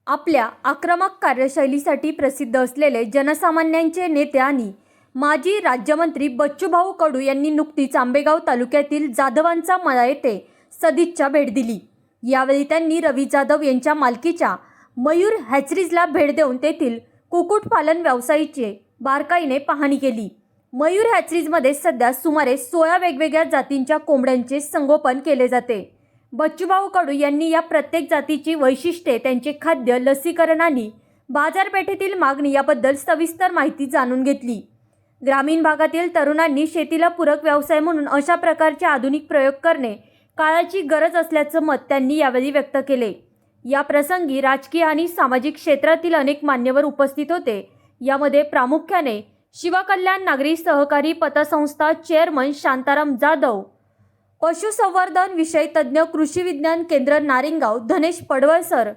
आपल्या आक्रमक कार्यशैलीसाठी प्रसिद्ध असलेले जनसामान्यांचे नेते आणि माजी राज्यमंत्री बच्चूभाऊ कडू यांनी नुकतीच आंबेगाव तालुक्यातील जाधवांचा मळा येथे सदिच्छा भेट दिली। यावेळी त्यांनी रवी जाधव यांच्या मालकीच्या मयूर हॅचरीजला भेट देऊन तेथील कुक्कुटपालन व्यवसायाची बारकाईने पाहणी केली। मयूर हॅचरीजमध्ये सध्या सुमारे 16 वेगवेगळ्या जातींच्या कोंबड्यांचे संगोपन केले जाते। बच्चूभाऊ कडू यांनी या प्रत्येक जातीची वैशिष्ट्ये, त्यांचे खाद्य, लसीकरण आणि बाजारपेठेतील मागणी याबद्दल सविस्तर माहिती जाणून घेतली। ग्रामीण भागातील तरुणांनी शेतीला पूरक व्यवसाय म्हणून अशा प्रकारचे आधुनिक प्रयोग करणे काळाची गरज असल्याचं मत त्यांनी यावेळी व्यक्त केले। या प्रसंगी राजकीय आणि सामाजिक क्षेत्रातील अनेक मान्यवर उपस्थित होते। यामध्ये प्रामुख्याने शिवकल्याण नागरी सहकारी पतसंस्था चेअरमन शांताराम जाधव, पशुसंवर्धन विषय तज्ज्ञ कृषी विज्ञान केंद्र नारिंगाव धनेश पडवळसर,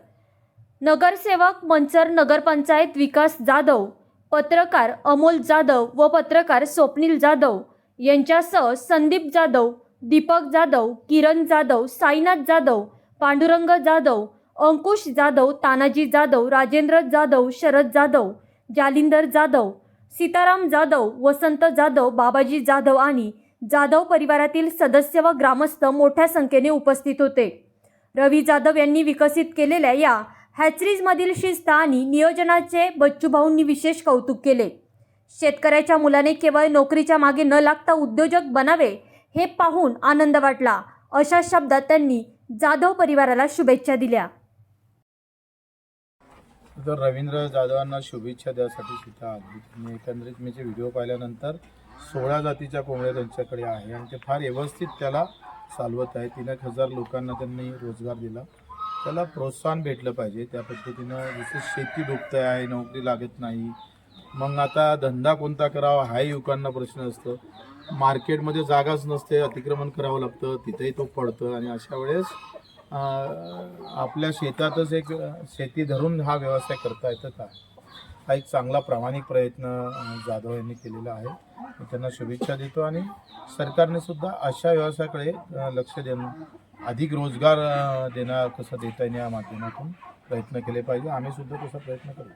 नगरसेवक मंचर नगरपंचायत विकास जाधव, पत्रकार अमोल जाधव व पत्रकार स्वप्नील जाधव यांच्यासह संदीप जाधव, दीपक जाधव, किरण जाधव, साईनाथ जाधव, पांडुरंग जाधव, अंकुश जाधव, तानाजी जाधव, राजेंद्र जाधव, शरद जाधव, जालिंदर जाधव, सीताराम जाधव, वसंत जाधव, बाबाजी जाधव आणि जाधव परिवारातील सदस्य व ग्रामस्थ मोठ्या संख्येने उपस्थित होते। रवी जाधव यांनी विकसित केलेल्या या हॅचरीजमधील शिस्त आणि नियोजनाचे बच्चूभाऊंनी विशेष कौतुक केले। शेतकऱ्याच्या मुलाने केवळ नोकरीच्या मागे न लागता उद्योजक बनावे हे पाहून आनंद वाटला, अशा शब्दात त्यांनी जाधव परिवाराला शुभेच्छा दिल्या। तर रवींद्र जाधवांना शुभेच्छा द्यासाठी सुद्धा आली। एकंदरीत मी जे व्हिडिओ पाहिल्यानंतर 16 जातीच्या कोंबड्या त्यांच्याकडे आहे आणि ते फार व्यवस्थित त्याला चालवत आहे। 3,000 लोकांना त्यांनी रोजगार दिला। त्याला प्रोत्साहन भेटलं पाहिजे त्या पद्धतीनं। जसं शेती डुबते आहे, नोकरी लागत नाही, मग आता धंदा कोणता करावा हा युवकांना प्रश्न असतो। मार्केटमध्ये जागाच नसते, अतिक्रमण करावं लागतं, तिथेही तो पडतं आणि अशा वेळेस आपल्या शेतातच एक शेती धरून हा व्यवसाय करता येतं का, हा एक चांगला प्रामाणिक प्रयत्न जाधव यांनी केलेला आहे। मी त्यांना शुभेच्छा देतो आणि सरकारने सुद्धा अशा व्यवसायाकडे लक्ष देणं, अधिक रोजगार कसं देता येईल या माध्यमातून प्रयत्न केले पाहिजे। आम्ही सुद्धा तसा प्रयत्न करू।